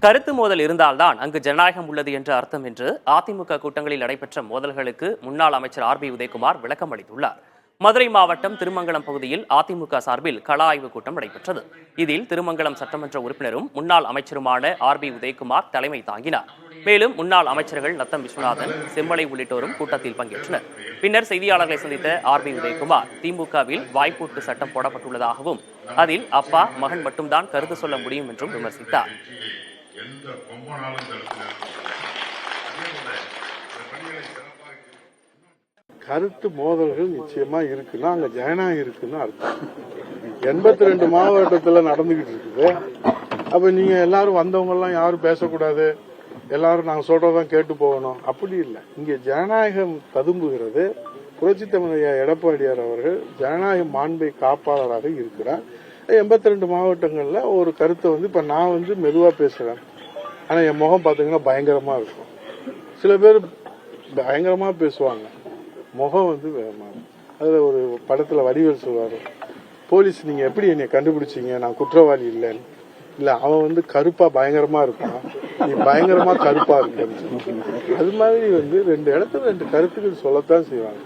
கருத்து மோதல் இருந்தால்தான் அங்கு ஜனநாயகம் உள்ளது என்று அர்த்தம் என்று அதிமுக கூட்டங்களில் நடைபெற்ற மோதல்களுக்கு முன்னாள் அமைச்சர் ஆர்பி உதயகுமார் விளக்கம் அளித்துள்ளார். மதுரை மாவட்டம் திருமங்கலம் பகுதியில் அதிமுக சார்பில் கள ஆய்வுக் கூட்டம் நடைபெற்றது. இதில் திருமங்கலம் சட்டமன்ற உறுப்பினரும் முன்னாள் அமைச்சருமான ஆர்பி உதயகுமார் தலைமை தாங்கினார். மேலும் முன்னாள் அமைச்சர்கள் நத்தம் விஸ்வநாதன், செம்மலை உள்ளிட்டோரும் கூட்டத்தில் பங்கேற்றனர். பின்னர் செய்தியாளர்களை சந்தித்த ஆர்பி உதயகுமார், திமுகவில் வாய்ப்பூட்டு சட்டம் போடப்பட்டுள்ளதாகவும் அதில் அப்பா மகன் மட்டும்தான் கருத்து சொல்ல முடியும் என்றும் விமர்சித்தார். கருத்து மோதல்கள் நிச்சயமா இருக்குன்னா அங்க ஜனநாயகம் இருக்குன்னு அர்த்தம். 82 மாவட்டத்துல நடந்துகிட்டு இருக்குது. அப்ப நீங்க எல்லாரும் வந்தவங்க எல்லாம் யாரும் பேசக்கூடாது, எல்லாரும் நாங்க சொல்றதான் கேட்டு போகணும், அப்படி இல்லை. இங்க ஜனநாயகம் ததும்புகிறது. புரட்சி தமிழர் எடப்பாடியார் அவர்கள் ஜனநாயக மாண்பை காப்பாளராக இருக்கிறார். 82 மாவட்டங்கள்ல ஒரு கருத்தை இப்ப நான் மெதுவா பேசுறேன், ஆனா என் முகம் பாத்தீங்கன்னா பயங்கரமா இருக்கும். சில பேர் பயங்கரமா பேசுவாங்க, முகம் வேகமா. அதுல ஒரு படத்துல வடிவேல் சொல்லுவாரு, போலீஸ் நீங்க எப்படி என்னை கண்டுபிடிச்சீங்க, நான் குற்றவாளி இல்லைன்னு. இல்ல அவன் கருப்பா பயங்கரமா இருப்பான், நீ பயங்கரமா கருப்பா இருக்கு. அது மாதிரி 2 இடத்துல 2 கருத்துக்கள் சொல்லத்தான் செய்வாங்க.